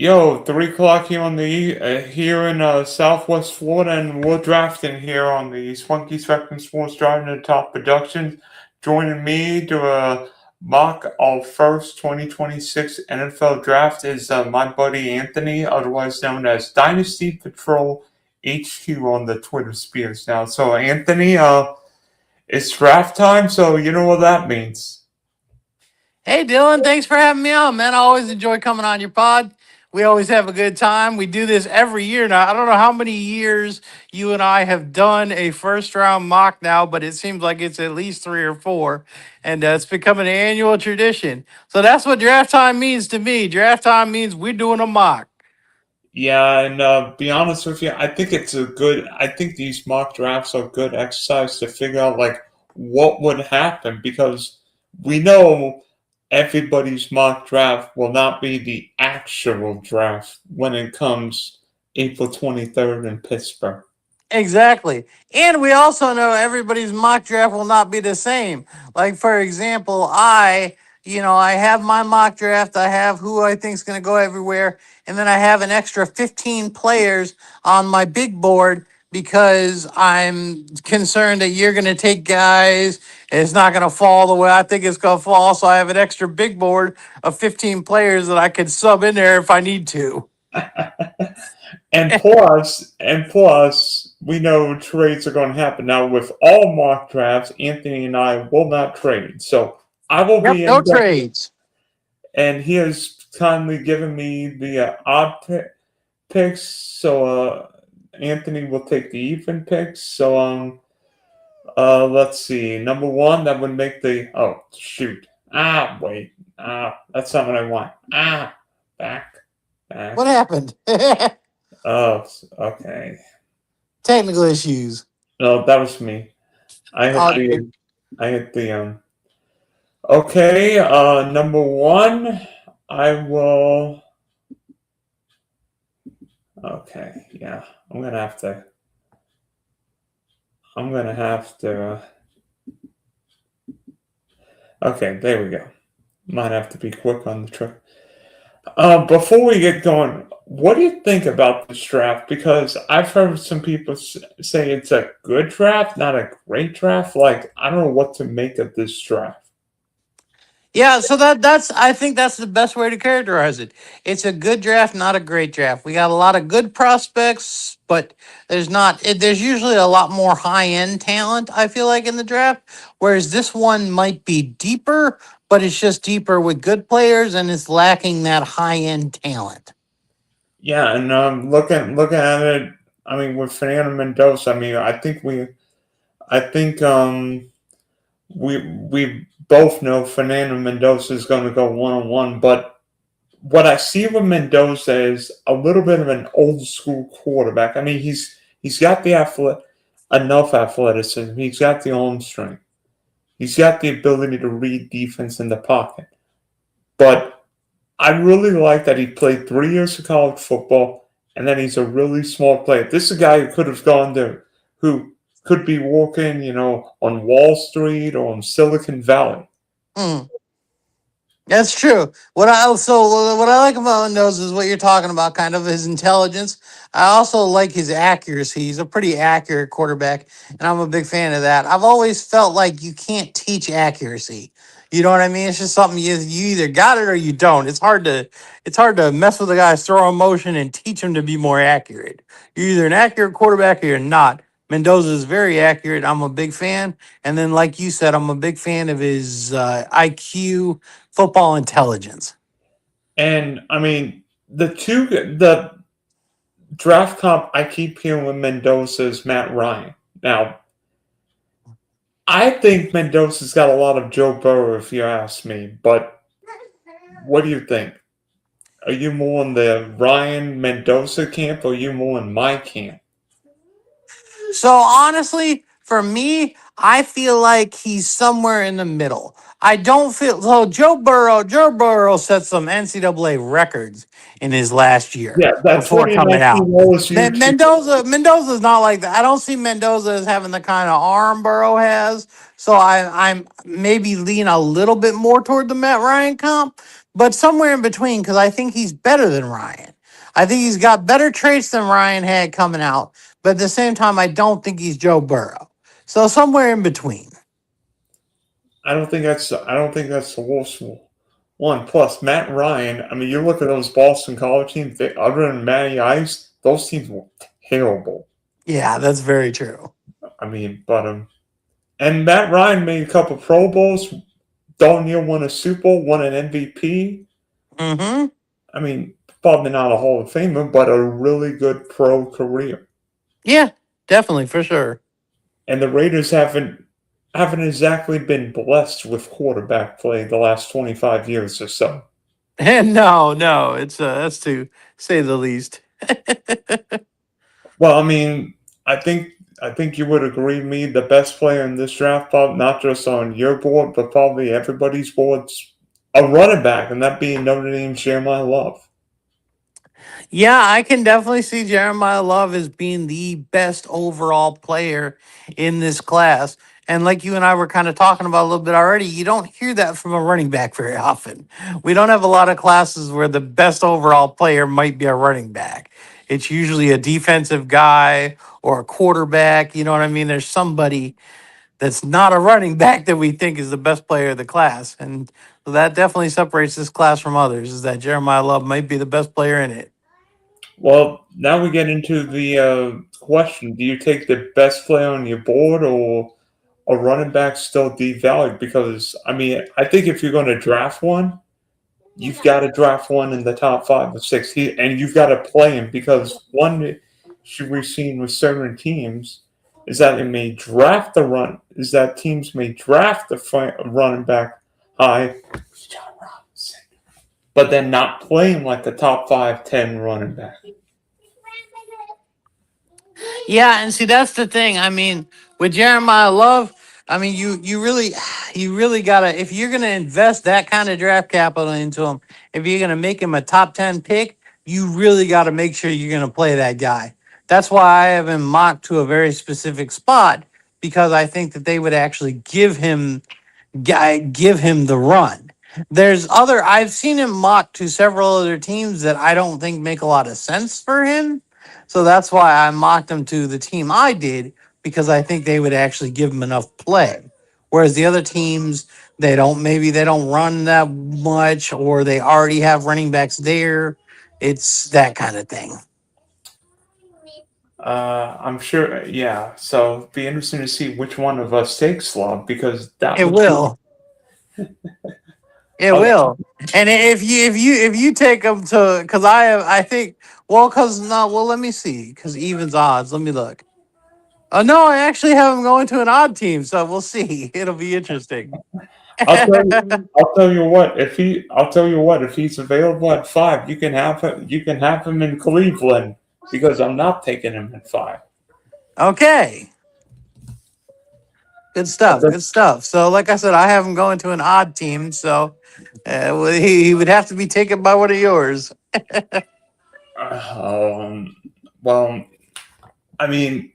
Yo, 3 o'clock here on here in Southwest Florida, and we're drafting here on the Spunky Spectrum Sports Driving the Top Productions. Joining me to mock our first 2026 NFL draft is my buddy Anthony, otherwise known as Dynasty Patrol HQ on the Twitter spheres now. So Anthony, it's draft time, so you know what that means. Hey, Dylan, thanks for having me on, man. I always enjoy coming on your pod. We always have a good time. We do this every year now. I don't know how many years you and I have done a first round mock now, but it seems like it's at least three or four, and it's become an annual tradition. So that's what draft time means to me. Draft time means we're doing a mock. Yeah, and be honest with you, I think these mock drafts are good exercise to figure out like what would happen because we know everybody's mock draft will not be the actual draft when it comes April 23rd in Pittsburgh. Exactly. And we also know everybody's mock draft will not be the same. Like, for example, I have my mock draft. I have who I think is going to go everywhere. And then I have an extra 15 players on my big board because I'm concerned that you're going to take guys. And it's not going to fall the way I think it's going to fall. So I have an extra big board of 15 players that I could sub in there if I need to. And plus, we know trades are going to happen. Now, with all mock drafts, Anthony and I will not trade. So I will Yep, be no in there, trades. and he has kindly given me the picks. So Anthony will take the even picks. So let's see. Number one, that would make oh shoot. Wait. That's not what I want. Back. What happened? Oh, okay. Technical issues. No, that was me. I Oh, hit the Okay, number one, I will. Okay, yeah, I'm gonna have to. Okay, there we go. Might have to be quick on the truck. Before we get going, what do you think about this draft? Because I've heard some people say it's a good draft, not a great draft. Like, I don't know what to make of this draft. yeah, so that's I think that's the best way to characterize it. It's a good draft, not a great draft. We got a lot of good prospects, but there's usually a lot more high-end talent, I feel like, in the draft, whereas this one might be deeper, but it's just deeper with good players and it's lacking that high-end talent. Yeah, and looking at it, I mean, with Fernando Mendoza, I mean, I think we both know Fernando Mendoza is going to go 1-on-1, but what I see with Mendoza is a little bit of an old school quarterback. I mean, he's got the enough athleticism. He's got the arm strength. He's got the ability to read defense in the pocket. But I really like that he played 3 years of college football, and then he's a really smart player. This is a guy who could have gone there, who could be working, on Wall Street or on Silicon Valley. Mm. That's true. What I like about Mendoza is what you're talking about, kind of his intelligence. I also like his accuracy. He's a pretty accurate quarterback, and I'm a big fan of that. I've always felt like you can't teach accuracy. You know what I mean? It's just something you either got it or you don't. It's hard to mess with a guy's throw motion and teach him to be more accurate. You're either an accurate quarterback or you're not. Mendoza is very accurate. I'm a big fan. And then, like you said, I'm a big fan of his IQ, football intelligence. And I mean, the draft comp I keep hearing with Mendoza is Matt Ryan. Now, I think Mendoza's got a lot of Joe Burrow, if you ask me. But what do you think? Are you more in the Ryan Mendoza camp, or are you more in my camp? So honestly, for me, I feel like he's somewhere in the middle. I don't feel so. Joe Burrow set some NCAA records in his last year Yeah, that before coming 2019 out. LSU team. Mendoza's not like that. I don't see Mendoza as having the kind of arm Burrow has. So I'm maybe lean a little bit more toward the Matt Ryan comp, but somewhere in between because I think he's better than Ryan. I think he's got better traits than Ryan had coming out, but at the same time, I don't think he's Joe Burrow. So somewhere in between. I don't think that's the worst one. Plus, Matt Ryan. I mean, you look at those Boston College teams. Other than Matty Ice, those teams were terrible. Yeah, that's very true. I mean, but and Matt Ryan made a couple Pro Bowls. Darn near won a Super Bowl, won an MVP. Mm-hmm. I mean, probably not a Hall of Famer, but a really good pro career. Yeah, definitely for sure. And the Raiders haven't exactly been blessed with quarterback play the last 25 years or so. And no, it's that's to say the least. Well, I mean, I think you would agree with me. The best player in this draft, probably not just on your board, but probably everybody's boards, a running back, and that being Notre Dame's Jeremiah Love. Yeah, I can definitely see Jeremiah Love as being the best overall player in this class. And like you and I were kind of talking about a little bit already, you don't hear that from a running back very often. We don't have a lot of classes where the best overall player might be a running back. It's usually a defensive guy or a quarterback. You know what I mean? There's somebody that's not a running back that we think is the best player of the class. And that definitely separates this class from others, is that Jeremiah Love might be the best player in it. Well, now we get into the question: do you take the best player on your board, or a running back still devalued? Because I mean, I think if you're going to draft one, you've got to draft one in the top 5 or 6, and you've got to play him because one issue we've seen with certain teams is that teams may draft the running back high, but then not play him like the top 5, 10 running back. Yeah, and see that's the thing. I mean, with Jeremiah Love, I mean you really gotta if you're gonna invest that kind of draft capital into him, if you're gonna make him a top 10 pick, you really gotta make sure you're gonna play that guy. That's why I have him mocked to a very specific spot because I think that they would actually give him the run. I've seen him mocked to several other teams that I don't think make a lot of sense for him. So that's why I mocked him to the team I did because I think they would actually give him enough play. Whereas the other teams, maybe they don't run that much or they already have running backs there. It's that kind of thing. I'm sure, yeah. So it'd be interesting to see which one of us takes Love because that It would be. will. It Okay. will. And if you take them to because I think because no let me see because evens odds let me look. Oh no, I actually have him going to an odd team, so we'll see. It'll be interesting. I'll tell you what. If he's available at 5, you can have him. You can have him in Cleveland because I'm not taking him at 5. Okay. Good stuff. Good stuff. So, like I said, I have him going to an odd team. So, he would have to be taken by one of yours. Well, I mean,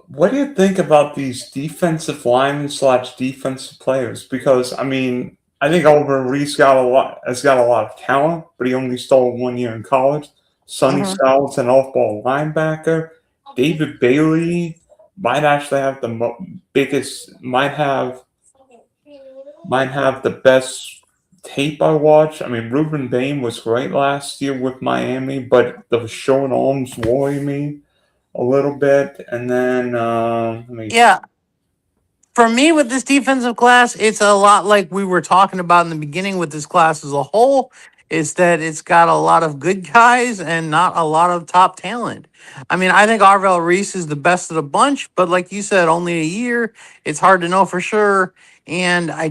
what do you think about these defensive linemen / defensive players? Because I mean, I think Oliver Reese has got a lot of talent, but he only stole 1 year in college. Sonny Mhm. Styles, an off-ball linebacker. David Bailey might actually have the biggest, might have the best tape I watched. I mean, Ruben Bain was great last year with Miami, but the short arms worry me a little bit. And then let me. Yeah. For me, with this defensive class, it's a lot like we were talking about in the beginning with this class as a whole. Is that it's got a lot of good guys and not a lot of top talent. I mean, I think Arvell Reese is the best of the bunch, but like you said, only a year. It's hard to know for sure. And I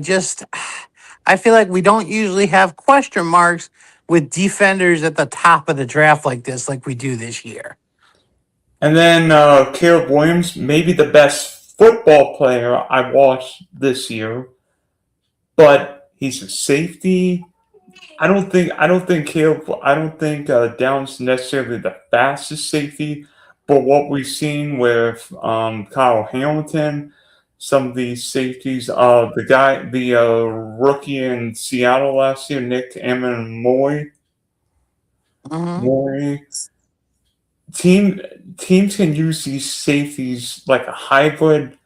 feel like we don't usually have question marks with defenders at the top of the draft like this, like we do this year. And then Caleb Williams, maybe the best football player I watched this year, but he's a safety. I don't think Downs necessarily the fastest safety, but what we've seen with Kyle Hamilton, some of these safeties, the rookie in Seattle last year, Nick Amon Hmm. Moy, team teams can use these safeties like a hybrid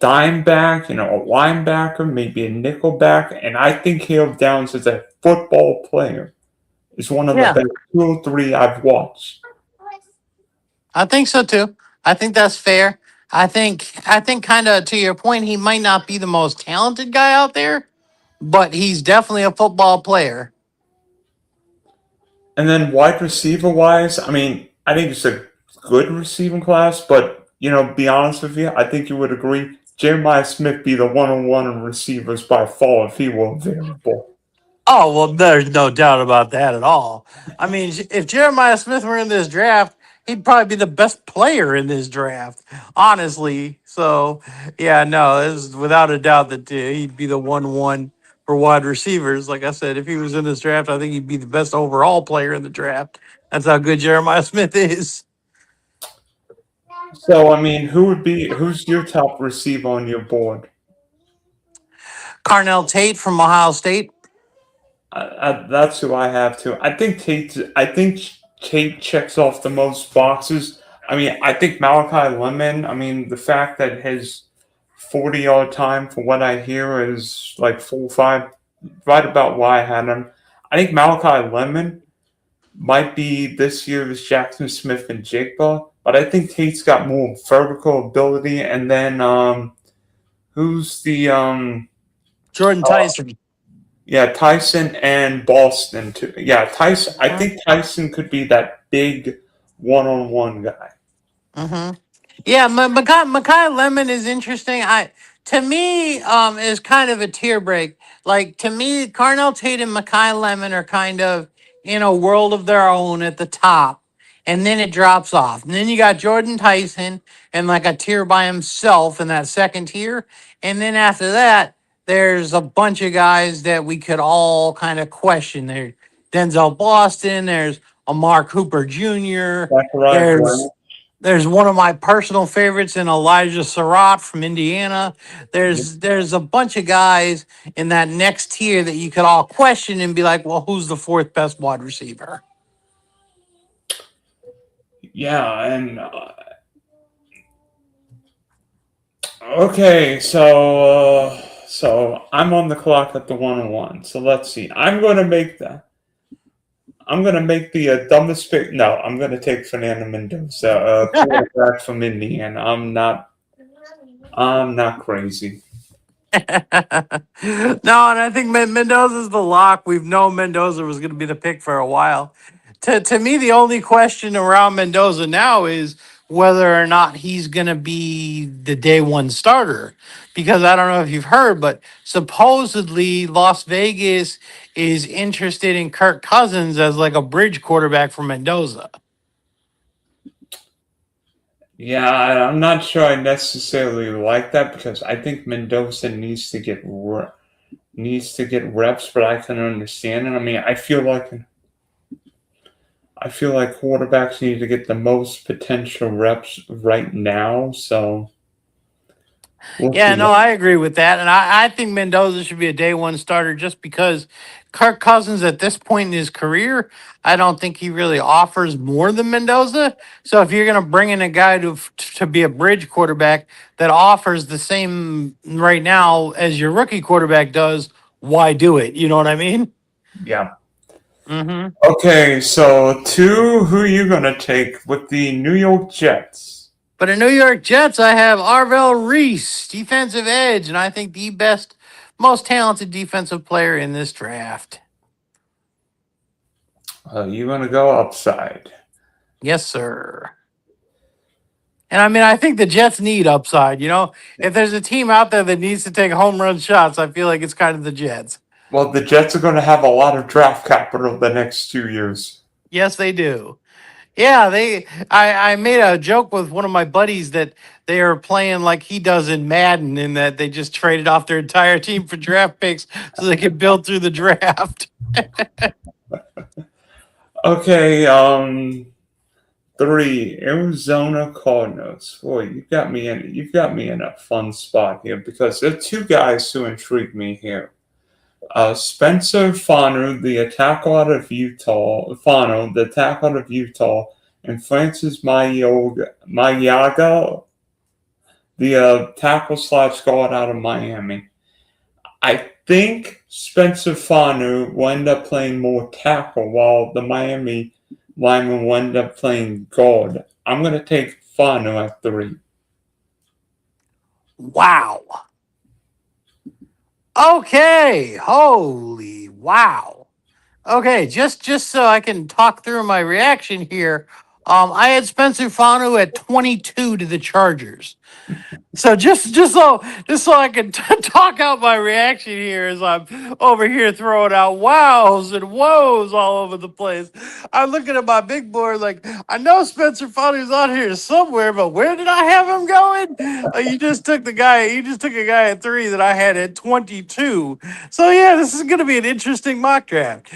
dime back, a linebacker, maybe a nickel back, and I think Caleb Downs is a football player. Is one of the Yeah, best 2 or 3 I've watched. I think so too. I think that's fair. I think kind of to your point, he might not be the most talented guy out there, but he's definitely a football player. And then wide receiver wise, I mean, I think it's a good receiving class, but be honest with you, I think you would agree. Jeremiah Smith be the one-on-one in receivers by far if he were available. Oh, well, there's no doubt about that at all. I mean, if Jeremiah Smith were in this draft, he'd probably be the best player in this draft, honestly. So, yeah, no, there's without a doubt that he'd be the 1-1 for wide receivers. Like I said, if he was in this draft, I think he'd be the best overall player in the draft. That's how good Jeremiah Smith is. So I mean, who's your top receiver on your board? Carnell Tate from Ohio State. That's who I have too. I think Tate checks off the most boxes. I mean, I think Malachi Lemon. I mean, the fact that his 40-yard time, for what I hear, is like 4.5, right about why I had him. I think Malachi Lemon might be this year's Jackson Smith and Jigba, but I think Tate's got more vertical ability. And then who's the Jordan Tyson. Yeah, Tyson and Boston too. Yeah, Tyson. I Mhm. think Tyson could be that big one-on-one guy. Mhm. Yeah, Makai Lemon is interesting. I to me is kind of a tear break. Like to me, Carnell Tate and Makai Lemon are kind of in a world of their own at the top, and then it drops off. And then you got Jordan Tyson and like a tier by himself in that second tier, and then after that, there's a bunch of guys that we could all kind of question. There, Denzel Boston. There's a Mark Hooper Jr. Zachariah There's Brown. there's one of my personal favorites in Elijah Surratt from Indiana. There's a bunch of guys in that next tier that you could all question and be like, well, who's the fourth best wide receiver? Yeah, and okay, so I'm on the clock at the one-on-one. So let's see. I'm gonna make the dumbest pick. No, I'm gonna take Fernando Mendoza, quarterback from Indiana. I'm not crazy. No, and I think Mendoza's the lock. We've known Mendoza was going to be the pick for a while. To me, the only question around Mendoza now is whether or not he's going to be the day one starter. Because I don't know if you've heard, but supposedly Las Vegas is interested in Kirk Cousins as like a bridge quarterback for Mendoza. Yeah, I'm not sure I necessarily like that because I think Mendoza needs to get reps, but I can understand it. I mean, I feel like quarterbacks need to get the most potential reps right now. So we'll Yeah, see. no, I agree with that. And I think Mendoza should be a day one starter just because Kirk Cousins at this point in his career, I don't think he really offers more than Mendoza. So if you're going to bring in a guy to be a bridge quarterback that offers the same right now as your rookie quarterback does, why do it? You know what I mean? Yeah. Mm-hmm. Okay, so who are you gonna take with the New York Jets? But in New York Jets, I have Arvell Reese, defensive edge, and I think the best, most talented defensive player in this draft. You're gonna go upside. Yes, sir. And I mean, I think the Jets need upside. You know, if there's a team out there that needs to take home run shots, I feel like it's kind of the Jets. Well, the Jets are gonna have a lot of draft capital the next 2 years. Yes, they do. Yeah, I made a joke with one of my buddies that they are playing like he does in Madden, in that they just traded off their entire team for draft picks so they could build through the draft. Okay, 3 Arizona Cardinals. Boy, you've got me in a fun spot here because there are two guys who intrigue me here. Spencer Fano, the tackle out of Utah, and Francis Mayaga, the tackle slash guard out of Miami. I think Spencer Fano will end up playing more tackle while the Miami lineman will end up playing guard. I'm going to take Fano at 3. Wow. Okay. Holy wow. Okay, just so I can talk through my reaction here. I had Spencer Fano at 22 to the Chargers. So just so I can talk out my reaction here as I'm over here throwing out wows and woes all over the place. I'm looking at my big board like, I know Spencer Fano's on here somewhere, but where did I have him going? You just took a guy at 3 that I had at 22. So yeah, this is going to be an interesting mock draft.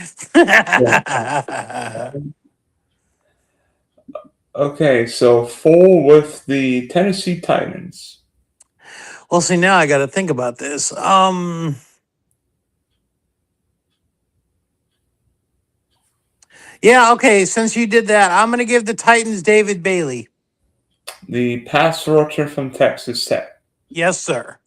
Okay, so 4 with the Tennessee Titans. Well, see, now I got to think about this. Yeah, okay. Since you did that, I'm going to give the Titans David Bailey. The pass rusher from Texas Tech. Yes, sir.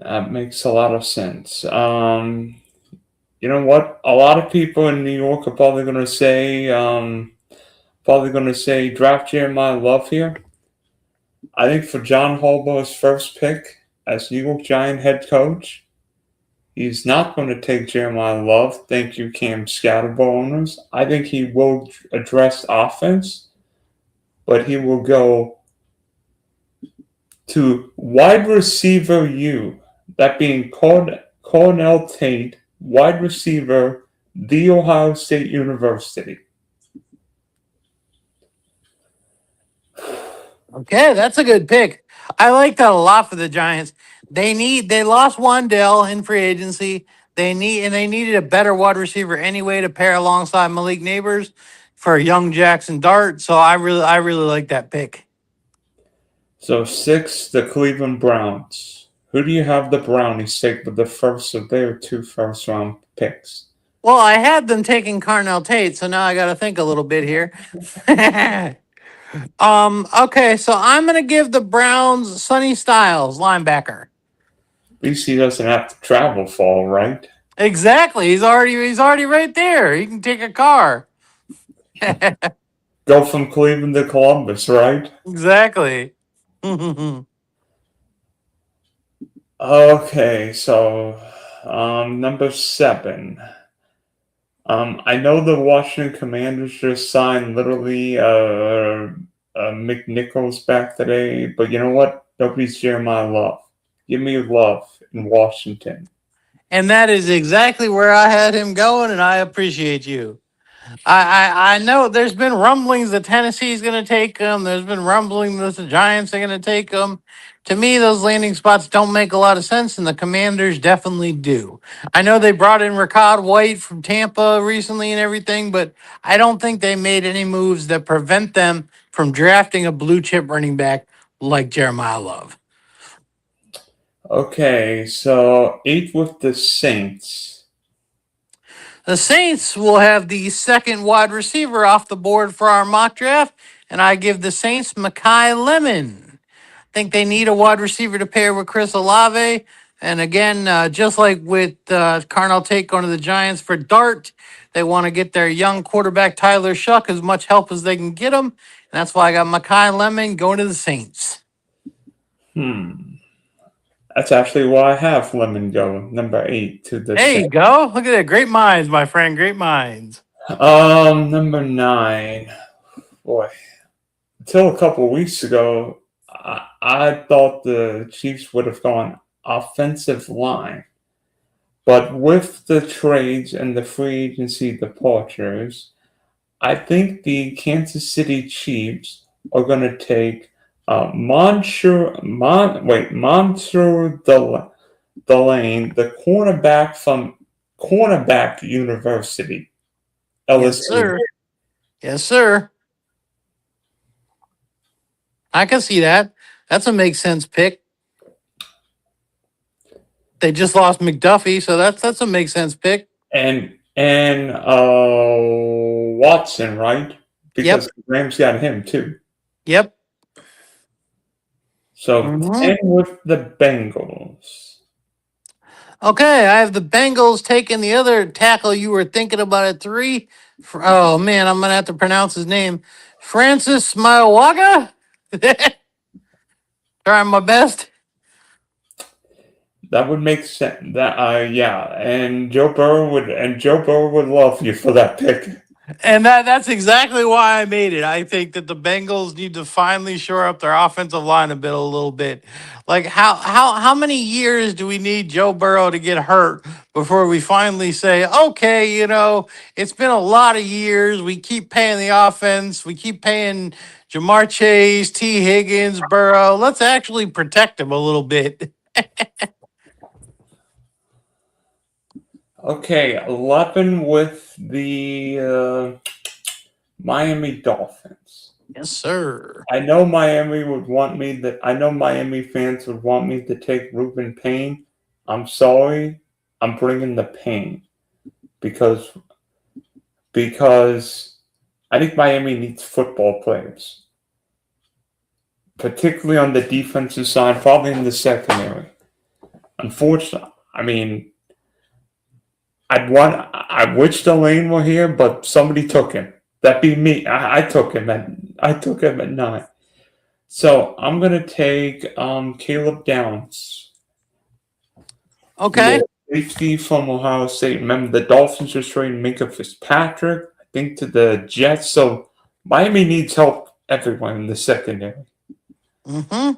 That makes a lot of sense. You know what? A lot of people in New York are probably going to say draft Jeremiah Love here. I think for John Harbaugh's first pick as New York Giant head coach, he's not going to take Jeremiah Love. Thank you, Cam Scatterbo owners. I think he will address offense, but he will go to wide receiver U, that being Cornell Tate, wide receiver, The Ohio State University. Okay, that's a good pick. I like that a lot for the Giants. They lost Wandell in free agency. They needed a better wide receiver anyway to pair alongside Malik Neighbors for young Jackson Dart. So I really like that pick. So 6, the Cleveland Browns. Who do you have the Brownies take with the first of their 2 first-round picks? Well, I had them taking Carnell Tate, so now I got to think a little bit here. Okay, so I'm gonna give the Browns Sonny Styles, linebacker. At least he doesn't have to travel far, right? Exactly. He's already right there. He can take a car. Go from Cleveland to Columbus, right? Exactly. Okay, so number 7. I know the Washington Commanders just signed literally McNichols back today, but you know what? Nobody's Jeremiah Love. Give me Love in Washington. And that is exactly where I had him going, and I appreciate you. I know there's been rumblings that Tennessee's going to take him. There's been rumblings that the Giants are going to take him. To me, those landing spots don't make a lot of sense, and the Commanders definitely do. I know they brought in Rachaad White from Tampa recently and everything, but I don't think they made any moves that prevent them from drafting a blue chip running back like Jeremiah Love. Okay, so 8 with the Saints. The Saints will have the second wide receiver off the board for our mock draft, and I give the Saints Mekhi Lemon. I think they need a wide receiver to pair with Chris Olave. And again, just like with Carnell Tate going to the Giants for Dart, they want to get their young quarterback Tyler Shuck as much help as they can get him. And that's why I got Mekhi Lemon going to the Saints. That's actually why I have Lemon go number 8 to the There you Saints. go. Look at that. Great minds, my friend. Great minds. Number 9. Boy, until a couple of weeks ago, I thought the Chiefs would have gone offensive line. But with the trades and the free agency departures, I think the Kansas City Chiefs are going to take Monsieur Delane, the cornerback University, Yes, LSU. sir. Yes, sir. I can see that. That's a make sense pick. They just lost McDuffie, so that's a make sense pick. And Watson, right? Because Yep. the Rams got him too. Yep. So Hmm. 10 with the Bengals. Okay, I have the Bengals taking the other tackle you were thinking about at 3. Oh man, I'm gonna have to pronounce his name. Francis Maiwaga. Trying my best. That would make sense. That yeah, and Joe Burrow would love you for that pick. And that's exactly why I made it. I think that the Bengals need to finally shore up their offensive line a little bit. Like how many years do we need Joe Burrow to get hurt before we finally say, okay, it's been a lot of years. We keep paying the offense. We keep paying Jamar Chase, T. Higgins, Burrow. Let's actually protect him a little bit. Okay, 11 with the Miami Dolphins. Yes, sir. I know Miami fans would want me to take Ruben Payne. I'm sorry, I'm bringing the pain because I think Miami needs football players, particularly on the defensive side, probably in the secondary. Unfortunately, I mean, I wish Delane were here, but somebody took him. That'd be me. I took him at 9. So I'm gonna take Caleb Downs, Okay. the safety from Ohio State. Remember, the Dolphins just traded Minka Fitzpatrick, I think, to the Jets. So Miami needs help everyone in the secondary. Mm-hmm.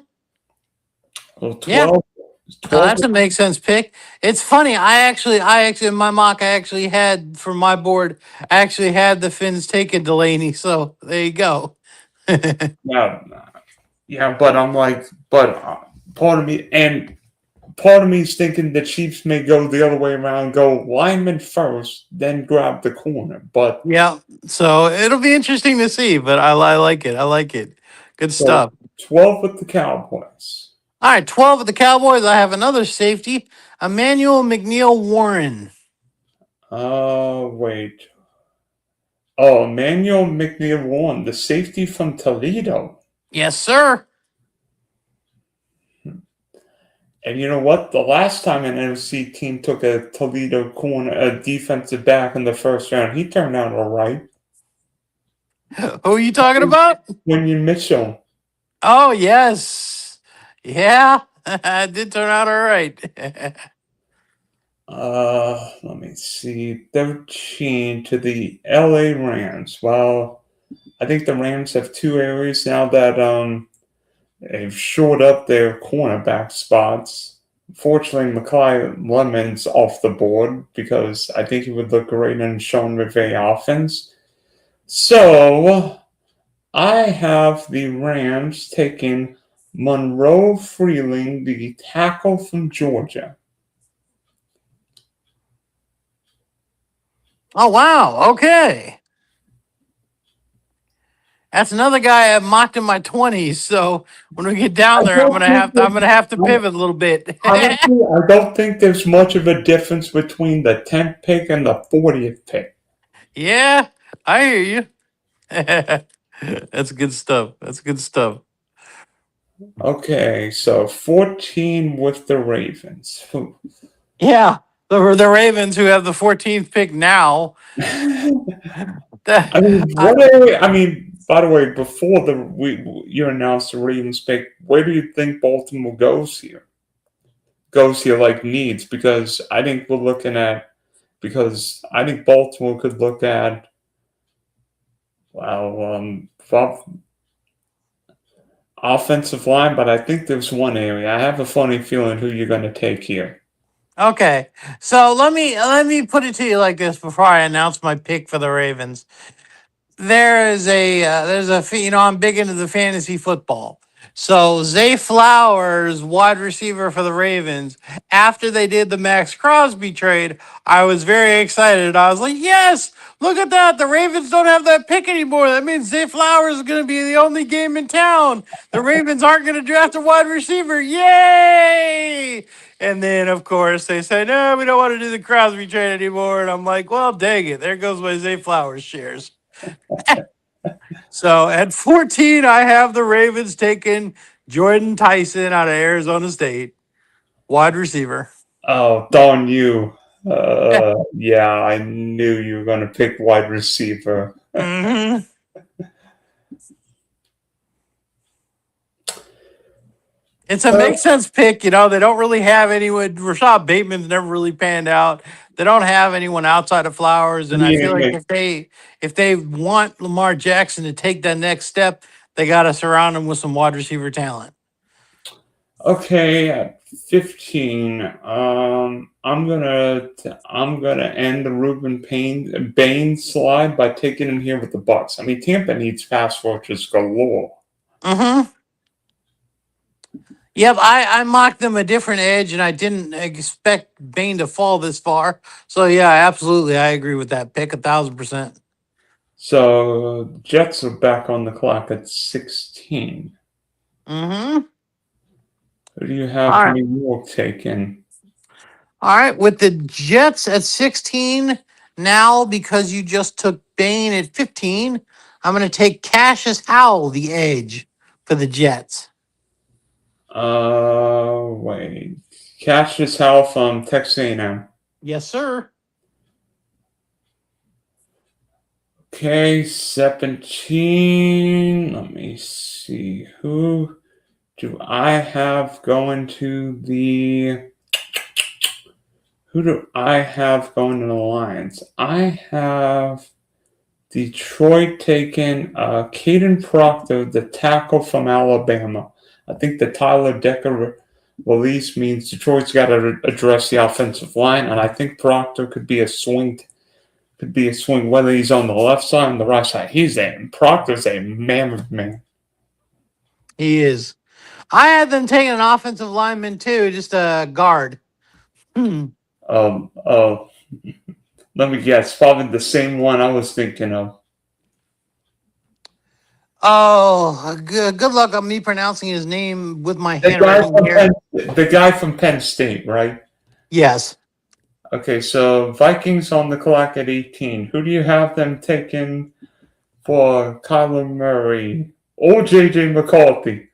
Well, Yeah. 12, Oh, 12. that's a make sense pick. It's funny. I actually in my mock, I actually had for my board, I actually had the Finns taking Delaney. So there you go. Yeah, yeah, but I'm like, part of me is thinking the Chiefs may go the other way around, go lineman first, then grab the corner. But Yeah. So it'll be interesting to see, but I like it. I like it. Good so stuff. 12 with the Cowboys. All right, 12 of the Cowboys. I have another safety, Emmanuel McNeil Warren. Wait. Oh, Emmanuel McNeil won the safety from Toledo. Yes, sir. And you know what? The last time an NFC team took a Toledo corner, a defensive back in the first round, he turned out all right. Who are you talking about? Quinion Mitchell. Oh, yes. Yeah. It did turn out all right. Let me see. 13 to the LA Rams. Well, I think the Rams have 2 areas now that they've shored up their cornerback spots. Unfortunately, Mackay Lemon's off the board because I think he would look great in Sean McVay offense. So I have the Rams taking Monroe Freeling, the tackle from Georgia. Oh, wow. Okay. That's another guy I mocked in my 20s. So when we get down I there, don't think I'm gonna have to pivot a little bit. honestly, I don't think there's much of a difference between the 10th pick and the 40th pick. Yeah, I hear you. That's good stuff. That's good stuff. Okay, so 14 with the Ravens. Yeah. The Ravens who have the 14th pick now. I mean, I- by the way, before you announced the Ravens pick, where do you think Baltimore goes here? Goes here like needs because I think Baltimore could look at offensive line, but I think there's one area. I have a funny feeling who you're going to take here. okay. So let me put it to you like this before I announce my pick for the Ravens. there's I'm big into the fantasy football. So Zay Flowers, wide receiver for the Ravens, after they did the Max Crosby trade, I was very excited. I was like, yes, look at that. The Ravens don't have that pick anymore. That means Zay Flowers is going to be the only game in town. The Ravens aren't going to draft a wide receiver. Yay! And then, of course, they said, no, we don't want to do the Crosby trade anymore. And I'm like, well, dang it. There goes my Zay Flowers shares. So at 14, I have the Ravens taking Jordan Tyson out of Arizona State, wide receiver. Oh, darn you. Yeah, I knew you were going to pick wide receiver. Mm-hmm. It's a make sense pick. They don't really have anyone. Rashad Bateman's never really panned out. They don't have anyone outside of Flowers, and I feel like if they want Lamar Jackson to take that next step, they got to surround him with some wide receiver talent. Okay, at 15, I'm gonna end the Ruben Baines slide by taking him here with the Bucks. I mean, Tampa needs pass rushers galore. Mm-hmm. Yep, I mocked them a different edge, and I didn't expect Bain to fall this far. So yeah, absolutely, I agree with that pick 1,000%. So Jets are back on the clock at 16. Mm-hmm. Who do you have All for right. New York taking? All right, with the Jets at 16 now, because you just took Bain at 15, I'm going to take Cassius Howell, the edge, for the Jets. Wait. Cassius Howell from Texas A&M. Yes, sir. Okay, 17. Let me see. Who do I have going to the... Who do I have going to the Lions? I have Detroit taking Caden Proctor, the tackle from Alabama. I think the Tyler Decker release means Detroit's got to address the offensive line, and I think Proctor could be a swing. Whether he's on the left side or the right side. Proctor's a mammoth man. He is. I had them taking an offensive lineman too, just a guard. Let me guess. Probably the same one I was thinking of. Oh, good luck on me pronouncing his name with my The handwriting here. the guy from Penn State, right? Yes. Okay, so Vikings on the clock at 18. Who do you have them taking for Kyler Murray or J.J. McCarthy?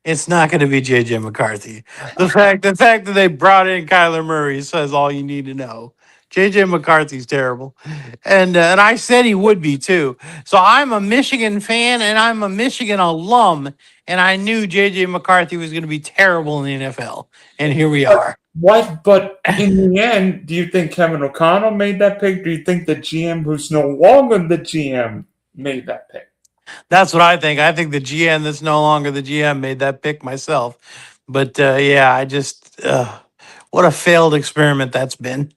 It's not going to be J.J. McCarthy. The fact that they brought in Kyler Murray says all you need to know. J.J. McCarthy's terrible, and I said he would be too. So I'm a Michigan fan and I'm a Michigan alum, and I knew J.J. McCarthy was going to be terrible in the NFL, and here we are. What? But in the end, do you think Kevin O'Connell made that pick? Do you think the GM, who's no longer the GM, made that pick? That's what I think. I think the GM that's no longer the GM made that pick myself. But yeah, I just what a failed experiment that's been.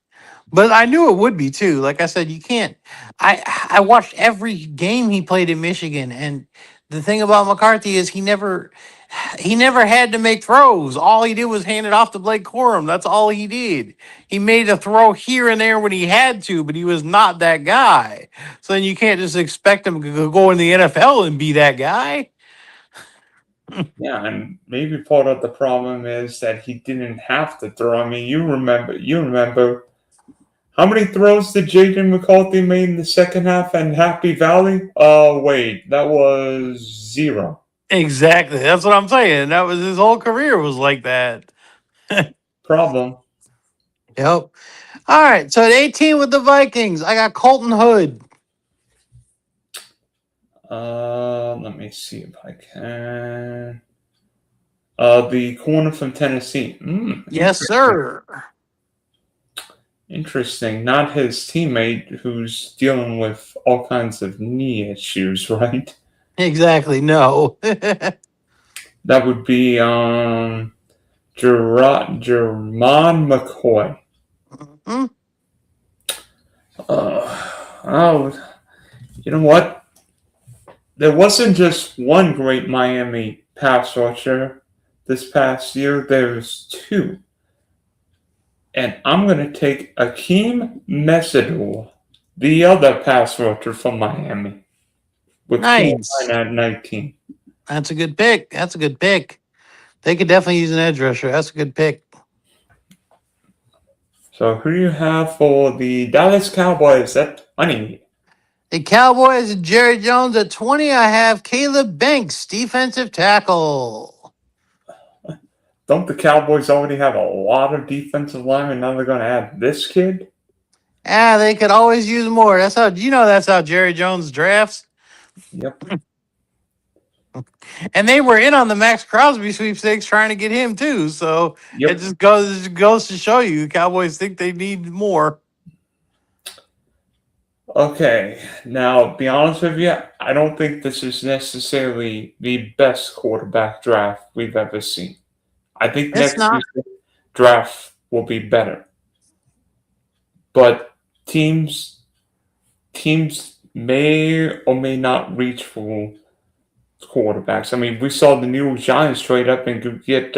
But I knew it would be too. Like I said, you can't. I watched every game he played in Michigan, and the thing about McCarthy is he never had to make throws. All he did was hand it off to Blake Corum. That's all he did. He made a throw here and there when he had to, but he was not that guy. So then you can't just expect him to go in the NFL and be that guy. Yeah, and maybe part of the problem is that he didn't have to throw. I mean, you remember how many throws did J.J. McCarthy made in the second half in Happy Valley? Oh, wait, that was 0. Exactly. That's what I'm saying. That was his whole career was like that. Problem. Yep. All right. So at 18 with the Vikings, I got Colton Hood. Let me see if I can. The corner from Tennessee. Yes, sir. Interesting. Not his teammate who's dealing with all kinds of knee issues, right? Exactly. No. That would be Jermon McCoy. Mm-hmm. Oh, You know what? There wasn't just one great Miami pass rusher this past year. There's two. And I'm going to take Akeem Mesidor, the other pass rusher from Miami, with Nice. Carolina at 19. That's a good pick. That's a good pick. They could definitely use an edge rusher. That's a good pick. So who do you have for the Dallas Cowboys at 20? The Cowboys and Jerry Jones at 20. I have Caleb Banks, defensive tackle. Don't the Cowboys already have a lot of defensive linemen? Now they're going to add this kid? They could always use more. That's how Jerry Jones drafts. Yep. And they were in on the Max Crosby sweepstakes trying to get him too. So Yep. it just goes to show you, the Cowboys think they need more. Okay, now be honest with you, I don't think this is necessarily the best quarterback draft we've ever seen. I think It's next not. year's draft will be better. But teams may or may not reach for quarterbacks. I mean, we saw the New York Giants trade up and get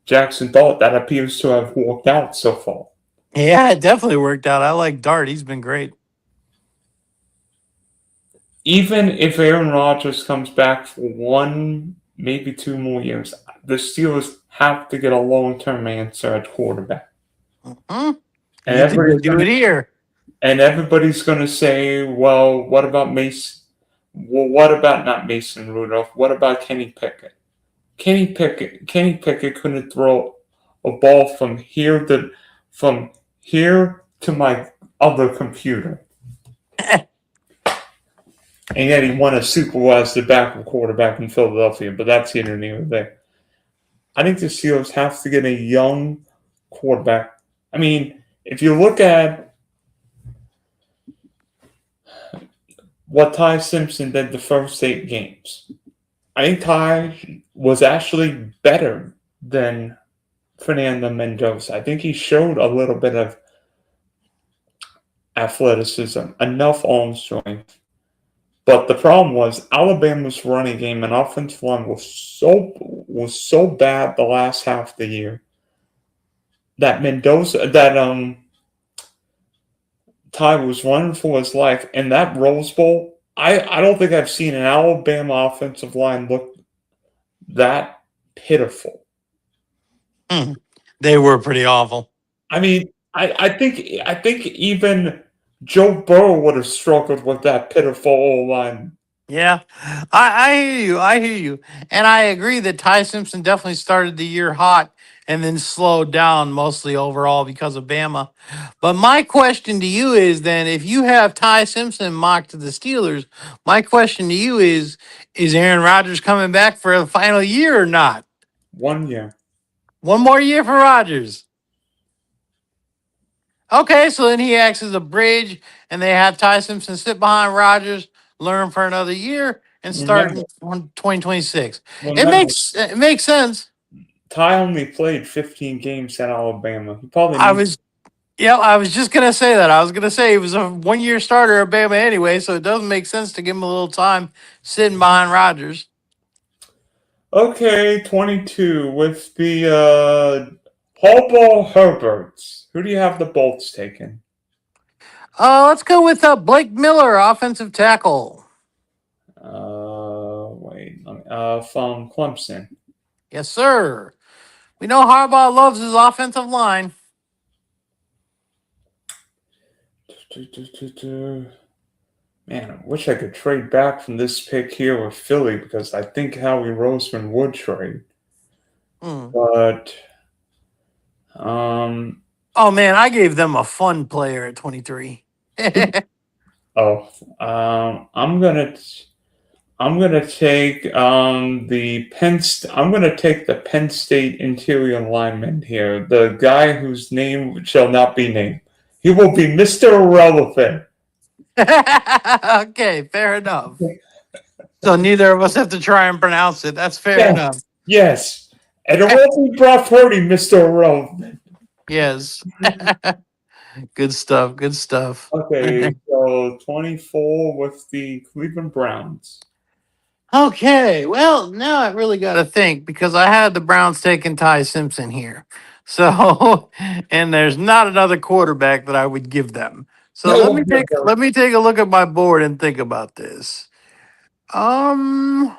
Jackson Dart. That appears to have worked out so far. Yeah, it definitely worked out. I like Dart. He's been great. Even if Aaron Rodgers comes back for 1, maybe 2 more years, the Steelers have to get a long-term answer at quarterback. Mm-hmm. And Need to do it here. And everybody's going to say, well, what about Mason? Well, what about not Mason Rudolph? What about Kenny Pickett? Kenny Pickett couldn't throw a ball from here to my other computer. And yet he won a Super Bowl as the backup quarterback in Philadelphia, but that's here and neither there. I think the Steelers have to get a young quarterback. I mean, if you look at what Ty Simpson did the first 8 games, I think Ty was actually better than Fernando Mendoza. I think he showed a little bit of athleticism, enough arm strength. But the problem was Alabama's running game and offensive line was so bad the last half of the year that Ty was running for his life. And that Rose Bowl, I don't think I've seen an Alabama offensive line look that pitiful. They were pretty awful. I mean, I think even Joe Burrow would have struggled with that pitiful O-line. Yeah, I hear you. And I agree that Ty Simpson definitely started the year hot and then slowed down mostly overall because of Bama. But my question to you is then, if you have Ty Simpson mocked to the Steelers, my question to you is Aaron Rodgers coming back for the final year or not? 1 year. One more year for Rodgers. Okay, so then he acts as a bridge, and they have Ty Simpson sit behind Rodgers, learn for another year, and start in 2026. It makes sense. Ty only played 15 games at Alabama. He probably I was just gonna say that. I was gonna say he was a 1-year starter at Bama anyway, so it doesn't make sense to give him a little time sitting behind Rodgers. Okay, 22 with the Hobo Herberts. Who do you have the Bolts taking? Let's go with Blake Miller, offensive tackle. From Clemson. Yes, sir. We know Harbaugh loves his offensive line. Man, I wish I could trade back from this pick here with Philly because I think Howie Roseman would trade. But, oh man, I gave them a fun player at 23. I'm gonna take the Penn State interior lineman here, the guy whose name shall not be named. He will be Mr. Irrelevant. Okay, fair enough. So neither of us have to try and pronounce it. That's fair enough. Yes. And it won't be Brock Purdy, Mr. Irrelevant. Yes. Good stuff. Okay, go 24 with the Cleveland Browns. Okay, well, now I really got to think because I had the Browns taking Ty Simpson here. So, and there's not another quarterback that I would give them. So No, yeah, let me take a look at my board and think about this. Um,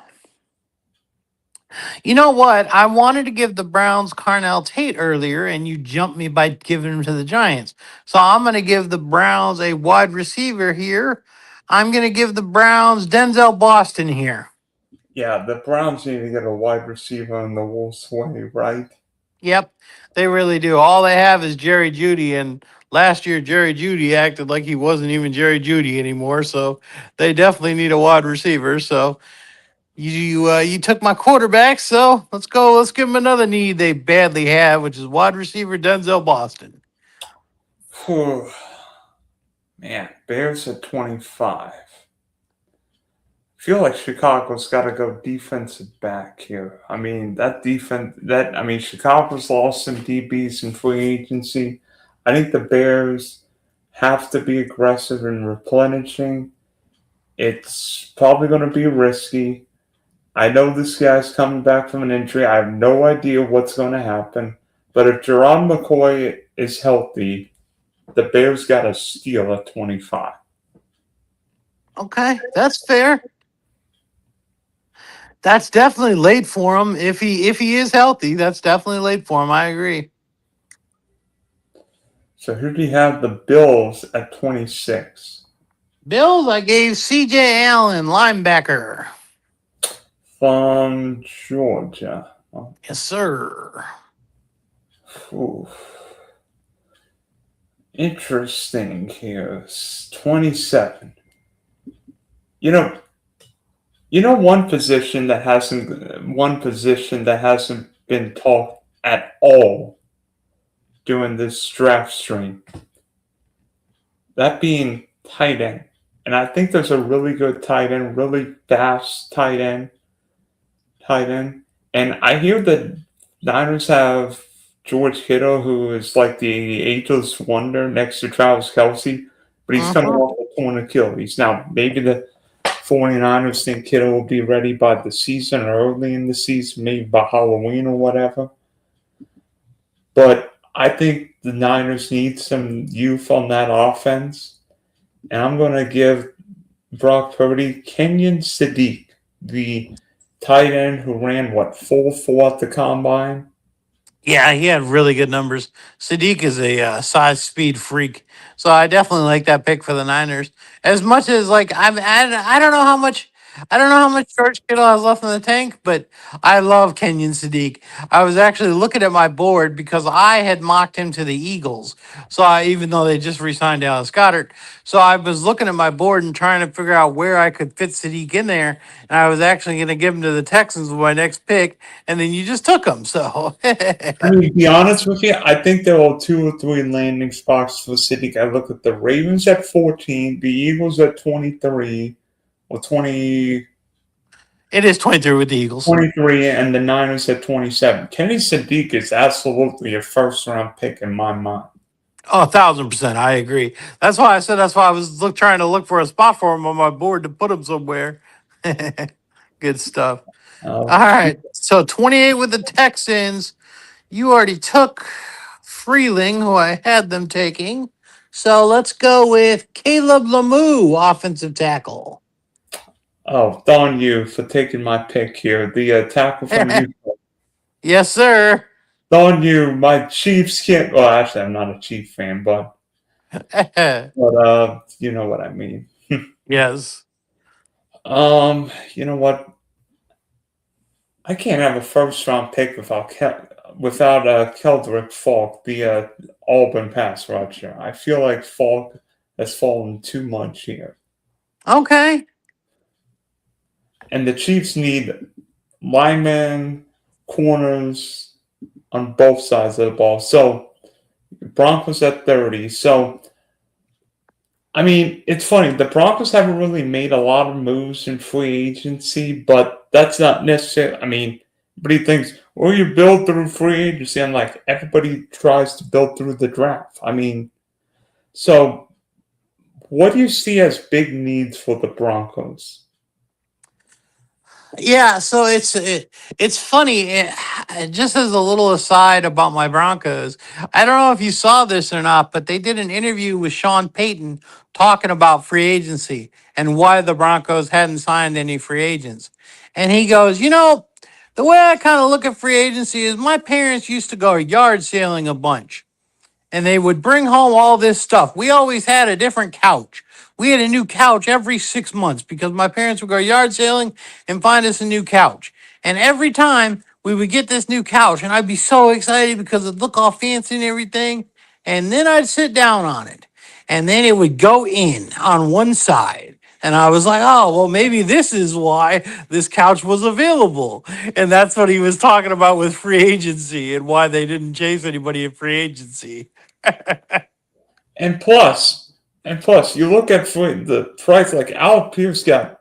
you know what? I wanted to give the Browns Carnell Tate earlier, and you jumped me by giving him to the Giants. So I'm going to give the Browns a wide receiver here. I'm going to give the Browns Denzel Boston here. yeah, the Browns need to get a wide receiver in the Wolves' way, right? Yep, they really do. All they have is Jerry Judy, and last year Jerry Judy acted like he wasn't even Jerry Judy anymore. So they definitely need a wide receiver. So you took my quarterback. So let's go. Let's give them another need they badly have, which is wide receiver Denzel Boston. Whew. Man, Bears at 25. I feel like Chicago's got to go defensive back here. I mean, Chicago's lost some DBs in free agency. I think the Bears have to be aggressive in replenishing. It's probably going to be risky. I know this guy's coming back from an injury. I have no idea what's going to happen. But if Jerron McCoy is healthy, the Bears got to steal at 25. Okay, that's fair. That's definitely late for him. If he is healthy, that's definitely late for him. I agree. So who do you have? The Bills at 26. Bills, I gave C.J. Allen linebacker. From Georgia. Yes, sir. Ooh. Interesting here. 27. You know, one position that hasn't been talked at all during this draft stream. That being tight end. And I think there's a really good tight end, really fast tight end. And I hear that Niners have George Kittle, who is like the ageless wonder next to Travis Kelce, but he's coming off a torn Achilles. Now, maybe the 49ers think Kittle will be ready by the season or early in the season, maybe by Halloween or whatever. But I think the Niners need some youth on that offense. And I'm going to give Brock Purdy Kenyon Sadiq, the tight end who ran, 4.4 at the combine? Yeah, he had really good numbers. Sadiq is a size speed freak, so I definitely like that pick for the Niners. As much as like I don't know how much George Kittle has left in the tank, but I love Kenyon Sadiq. I was actually looking at my board because I had mocked him to the Eagles. So even though they just re-signed Dallas Goedert, so I was looking at my board and trying to figure out where I could fit Sadiq in there, and I was actually going to give him to the Texans with my next pick, and then you just took him. So. I mean, to be honest with you, I think there are 2 or 3 landing spots for Sadiq. I look at the Ravens at 14, the Eagles at 23, or 20. It is 23 with the Eagles. 23, and the Niners at 27. Kenny Sadiq is absolutely a first-round pick in my mind. Oh, 1,000%. I agree. That's why I was trying to look for a spot for him on my board to put him somewhere. Good stuff. All right. So 28 with the Texans. You already took Freeling, who I had them taking. So let's go with Caleb Lemieux, offensive tackle. Oh, darn you for taking my pick here. The tackle from Utah. Yes, sir. Darn you, my Chiefs can't. Well, actually, I'm not a Chief fan, but you know what I mean. Yes. You know what? I can't have a first-round pick without Keldrick Falk, the Auburn pass rusher. I feel like Falk has fallen too much here. Okay. And the Chiefs need linemen, corners on both sides of the ball. So Broncos at 30. So, I mean, it's funny. The Broncos haven't really made a lot of moves in free agency, but that's not necessarily, I mean, everybody thinks, well, you build through free agency. I'm like, everybody tries to build through the draft. I mean, so What do you see as big needs for the Broncos? Yeah, so it's funny. Just as a little aside about my Broncos, I don't know if you saw this or not, but they did an interview with Sean Payton talking about free agency and why the Broncos hadn't signed any free agents. And he goes, the way I kind of look at free agency is my parents used to go yard sailing a bunch and they would bring home all this stuff. We always had a different couch. We had a new couch every 6 months because my parents would go yard sailing and find us a new couch. And every time we would get this new couch, and I'd be so excited because it'd look all fancy and everything. And then I'd sit down on it, and then it would go in on one side. And I was like, oh, well, maybe this is why this couch was available. And that's what he was talking about with free agency and why they didn't chase anybody in free agency. And plus, you look at the price. Like Al Pierce got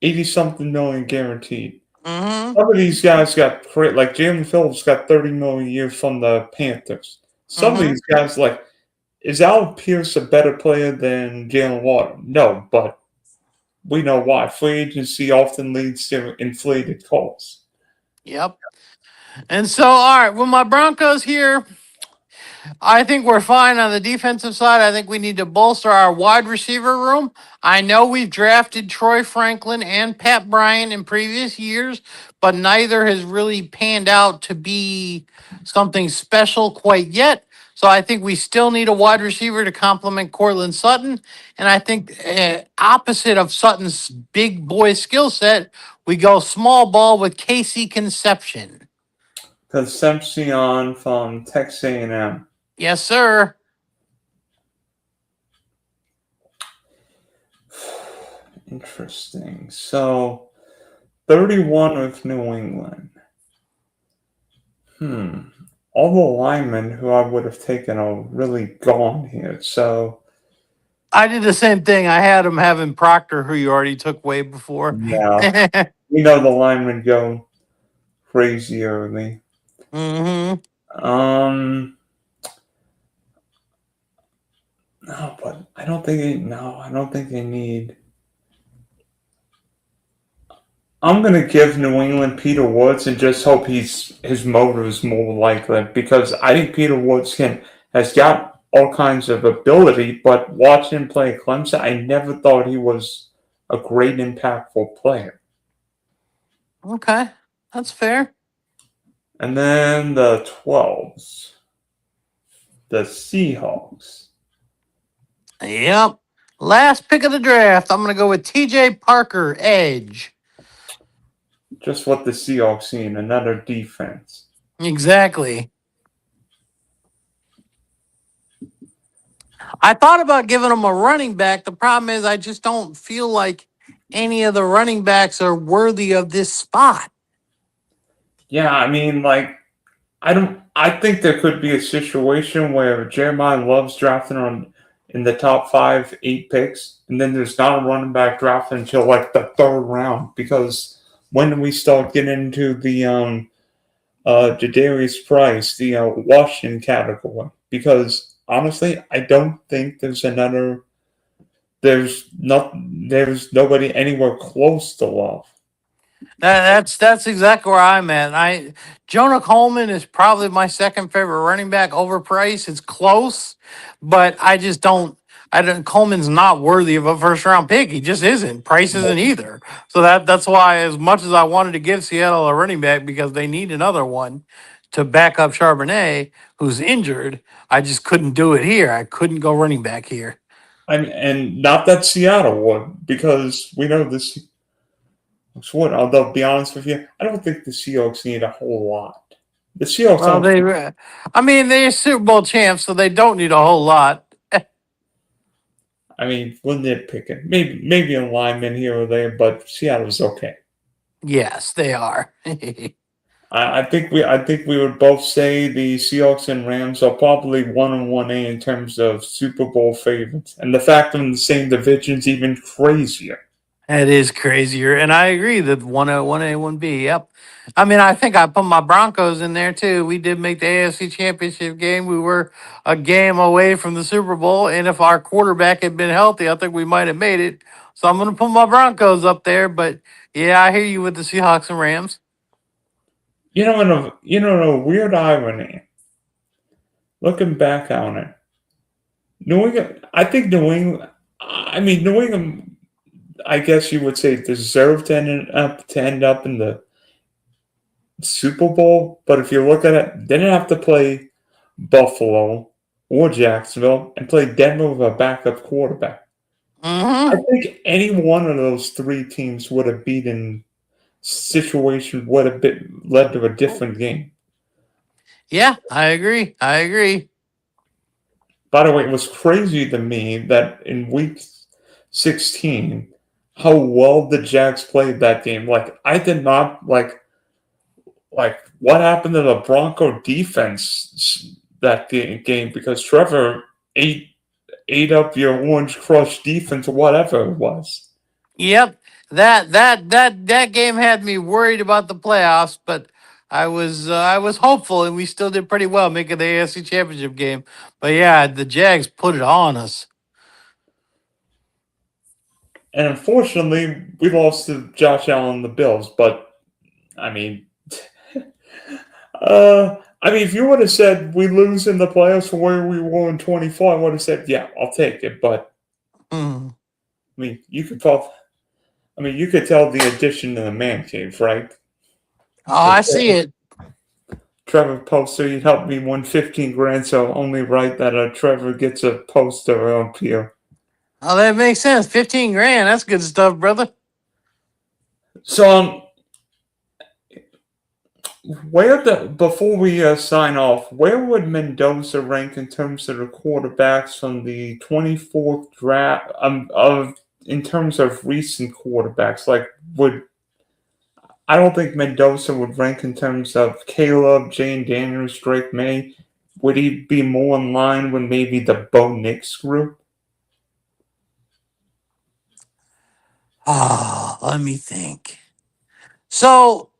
80-something million guaranteed. Mm-hmm. Some of these guys got like Jalen Phillips got 30 million a year from the Panthers. Some of these guys, like, is Al Pierce a better player than Jalen Water? No, but we know why. Free agency often leads to inflated costs. Yep. And so, all right, with my Broncos here, I think we're fine on the defensive side. I think we need to bolster our wide receiver room. I know we've drafted Troy Franklin and Pat Bryant in previous years, but neither has really panned out to be something special quite yet. So I think we still need a wide receiver to complement Cortland Sutton. And I think opposite of Sutton's big boy skill set, we go small ball with Casey Conception. Concepcion from Texas A&M. Yes, sir. Interesting. So, 31 with New England. All the linemen who I would have taken are really gone here. So, I did the same thing. I had him having Proctor, who you already took way before. yeah, we know the linemen go crazy early. Mm-hmm. No, but I don't think they need. I'm gonna give New England Peter Woods and just hope his motor is more like that, because I think Peter Woods has got all kinds of ability, but watching him play at Clemson, I never thought he was a great impactful player. Okay, that's fair. And then the 12s, the Seahawks. Yep. Last pick of the draft. I'm going to go with TJ Parker, edge. Just what the Seahawks need, another defense. Exactly. I thought about giving him a running back. The problem is I just don't feel like any of the running backs are worthy of this spot. Yeah, I mean, like, I think there could be a situation where Jeremiah Love's drafted in the top 5-8 picks, and then there's not a running back drafted until like the 3rd round, because when do we start getting into the Jadarius Price, the Washington category? Because honestly, I don't think there's nobody anywhere close to Love. That's exactly where I'm at. Jonah Coleman is probably my second favorite running back over Price. It's close, but I just don't. Coleman's not worthy of a first round pick. He just isn't. Price isn't either. So that's why, as much as I wanted to give Seattle a running back because they need another one to back up Charbonnet, who's injured, I just couldn't do it here. I couldn't go running back here. And not that Seattle would, because we know this. Although, to be honest with you, I don't think the Seahawks need a whole lot. The Seahawks. Well, they're Super Bowl champs, so they don't need a whole lot. I mean, we're nitpicking. Maybe a lineman here or there, but Seattle's okay. Yes, they are. I think we would both say the Seahawks and Rams are probably 1 and 1A in terms of Super Bowl favorites, and the fact they're in the same division is even crazier. That is crazier, and I agree that 1A, 1B. Yep. I mean, I think I put my Broncos in there too. We did make the AFC Championship game. We were a game away from the Super Bowl, and if our quarterback had been healthy, I think we might have made it. So I'm going to put my Broncos up there. But yeah, I hear you with the Seahawks and Rams. A weird irony. Looking back on it, New England. I think New England. I mean, New England. I guess you would say deserved to end up in the Super Bowl. But if you look at it, they didn't have to play Buffalo or Jacksonville and play Denver with a backup quarterback. I Hmm. think any one of those three teams would have beaten situation would have led to a different game. Yeah, I agree. I agree. By the way, it was crazy to me that in week 16, how well the Jags played that game. Like I did not like what happened to the Bronco defense that game because Trevor ate up your Orange Crush defense or whatever it was. Yep. That game had me worried about the playoffs, but I was hopeful, and we still did pretty well making the AFC Championship game. But yeah, the Jags put it on us. And unfortunately, we lost to Josh Allen and the Bills. But I mean, if you would have said we lose in the playoffs from where we were in 24, I would have said, yeah, I'll take it. But Hmm. I mean, you could tell the addition to the man cave, right? Oh, I see it. Trevor poster, you helped me win 15 grand, so only right that Trevor gets a poster up here. Oh, that makes sense. 15 grand. That's good stuff, brother. So, before we sign off, where would Mendoza rank in terms of the quarterbacks from the 24th draft? In terms of recent quarterbacks, like I don't think Mendoza would rank in terms of Caleb, Jane Daniels, Drake May. Would he be more in line with maybe the Bo Nix group? Oh, let me think. So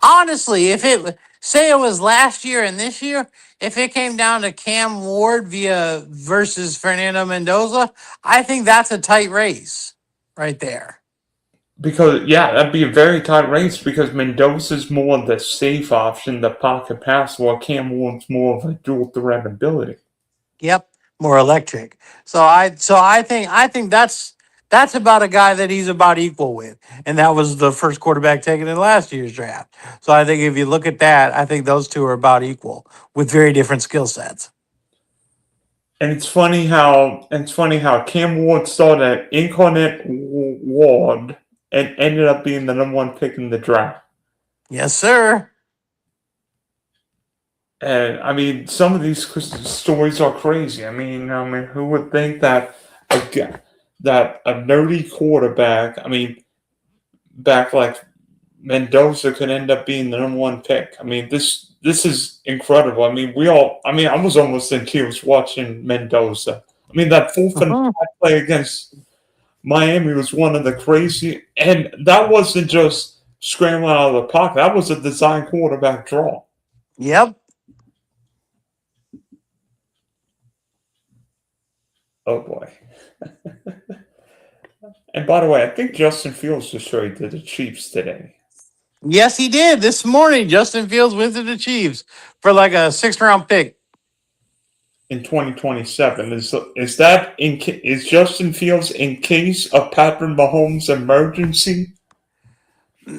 honestly, if it say it was last year and this year, if it came down to Cam Ward via versus Fernando Mendoza, I think that's a tight race right there. Because yeah, that'd be a very tight race because Mendoza's more the safe option, the pocket pass, while Cam Ward's more of a dual threat ability. Yep, more electric. So I think that's about a guy that he's about equal with, and that was the first quarterback taken in last year's draft. So I think if you look at that, I think those two are about equal with very different skill sets. And it's funny how Cam Ward started at Incarnate Ward and ended up being the number one pick in the draft. Yes, sir. And I mean, some of these stories are crazy. I mean, who would think that a nerdy quarterback? I mean, back like Mendoza could end up being the number one pick. I mean, this is incredible. I mean, I was almost in tears watching Mendoza. I mean, that fourth and Mhm. five play against Miami was one of the crazy, and that wasn't just scrambling out of the pocket. That was a design quarterback draw. Yep. Oh boy. And by the way, I think Justin Fields just traded to the Chiefs today. Yes, he did. This morning, Justin Fields went to the Chiefs for like a 6th round pick. In 2027, is Justin Fields in case of Patrick Mahomes' emergency?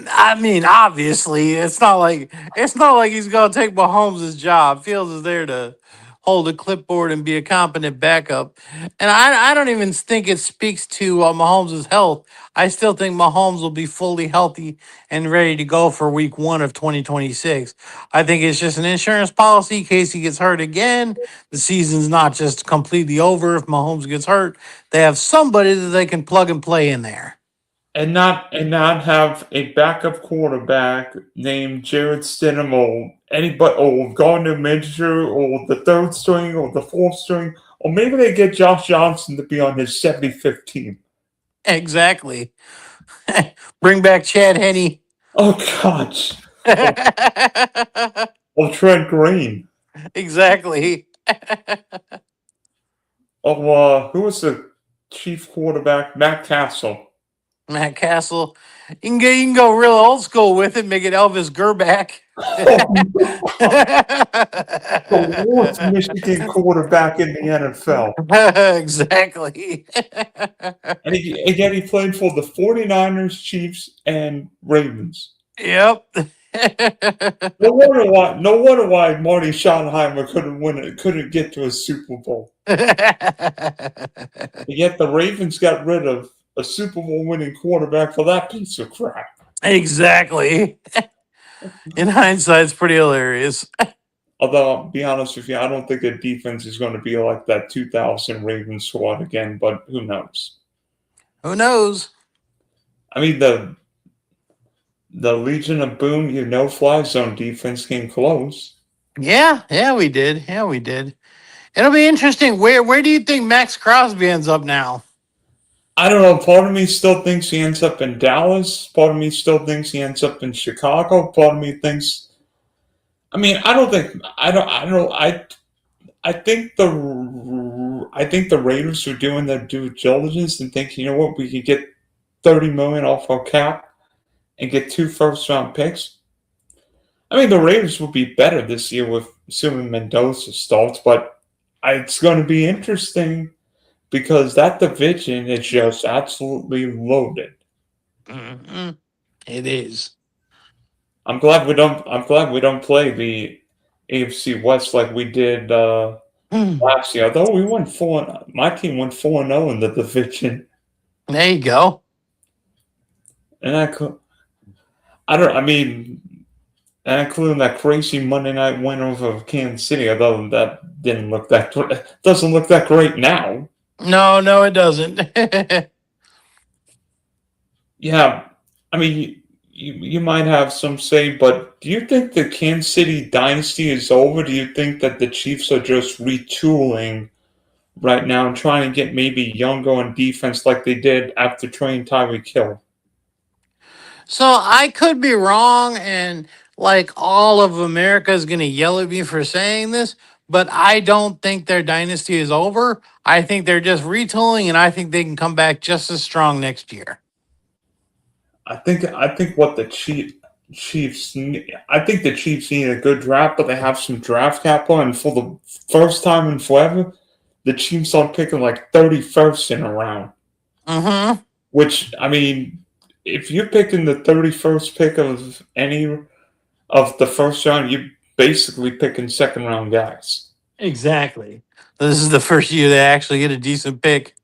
I mean, obviously, it's not like he's gonna take Mahomes' job. Fields is there to hold a clipboard and be a competent backup. And I don't even think it speaks to Mahomes' health. I still think Mahomes will be fully healthy and ready to go for week 1 of 2026. I think it's just an insurance policy in case he gets hurt again. The season's not just completely over if Mahomes gets hurt. They have somebody that they can plug and play in there. And not have a backup quarterback named Jared Stidham or anybody or Gardner Minshew or the third string or the fourth string Or maybe they get Josh Johnson to be on his 75th team. Exactly. Bring back Chad Henne. Oh, gosh. Or Trent Green. Exactly. Who was the chief quarterback? Matt Castle. Matt Castle. You can go real old school with it, make it Elvis Gerback. The worst Michigan quarterback in the NFL. Exactly. And yet he played for the 49ers, Chiefs, and Ravens. Yep. No wonder why Marty Schottenheimer couldn't get to a Super Bowl. And yet the Ravens got rid of a Super Bowl winning quarterback for that piece of crap. Exactly. In hindsight, it's pretty hilarious. Although, I'll be honest with you, I don't think the defense is going to be like that 2000 Ravens squad again, but who knows? Who knows? I mean, the Legion of Boom, no-fly zone defense came close. Yeah, we did. Yeah, we did. It'll be interesting. Where do you think Max Crosby ends up now? I don't know. Part of me still thinks he ends up in Dallas. Part of me still thinks he ends up in Chicago. Part of me thinks. I mean, I don't think. I don't. I think the Raiders are doing their due diligence and think, you know what, we could get $30 million off our cap and get 2 first-round picks. I mean, the Raiders will be better this year with assuming Mendoza starts, but it's going to be interesting because that division is just absolutely loaded. Mm-hmm. It is. I'm glad we don't play the AFC West like we did last year. Although we went 4, my team went 4-0 in the division. There you go. And including that crazy Monday night win over Kansas City, although that doesn't look that great now. No, it doesn't. Yeah, I mean, you might have some say, but do you think the Kansas City dynasty is over? Do you think that the Chiefs are just retooling right now and trying to get maybe younger on defense like they did after trading Tyreek Hill? So I could be wrong, and like all of America is going to yell at me for saying this, but I don't think their dynasty is over. I think they're just retooling, and I think they can come back just as strong next year. I think what the Chiefs need, I think the Chiefs need a good draft, but they have some draft capital, and for the first time in forever, the Chiefs are picking like 31st in a round. Mm-hmm. Which, I mean, if you're picking the 31st pick of any of the first round, you're basically picking second round guys. Exactly. This is the first year they actually get a decent pick.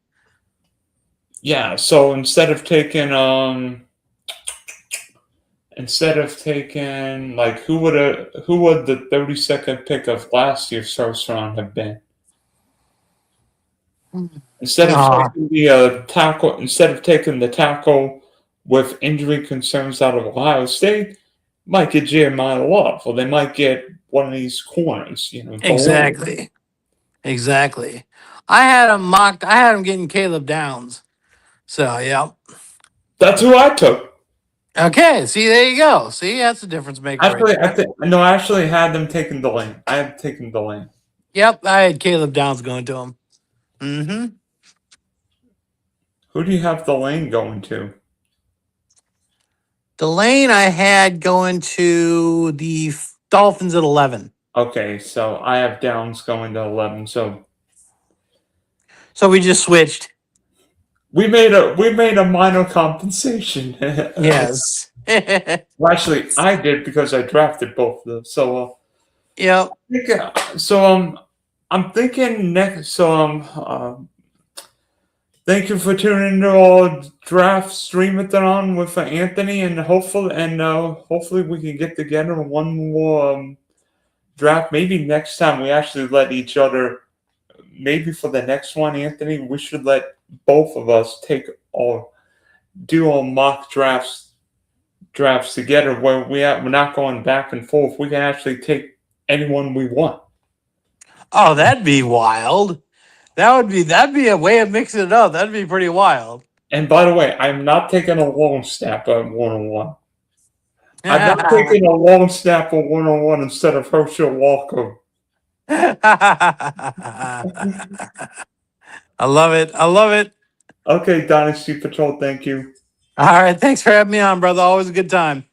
Yeah, so instead of taking like who would the 32nd pick of last year's first round have been? Instead of taking the tackle with injury concerns out of Ohio State, might get Jeremiah Love, or they might get one of these corners. Exactly. I had him mocked. I had him getting Caleb Downs. So yeah. That's who I took. Okay, see, there you go. See, that's a difference maker. I actually had them taking Delane. I had taken Delane. Yep, I had Caleb Downs going to him. Mm-hmm. Who do you have Delane going to? Delane I had going to the Dolphins at 11. Okay, so I have Downs going to 11. So we just switched. We made a minor compensation. Yes. Well, actually, I did because I drafted both of them. So, yep. I'm thinking next. So, thank you for tuning into our draft streamathon with Anthony, and hopefully we can get together on one more draft. Maybe next time we actually let each other. Maybe for the next one, Anthony, we should let both of us do our mock drafts together where we're not going back and forth. We can actually take anyone we want. Oh, that'd be wild. That'd be a way of mixing it up. That'd be pretty wild. And by the way, I'm not taking a long snapper at 1-on-1. I'm not taking a long snapper 1-on-1 instead of Herschel Walker. I love it. I love it. Okay, Dynasty Patrol, thank you. All right. Thanks for having me on, brother. Always a good time.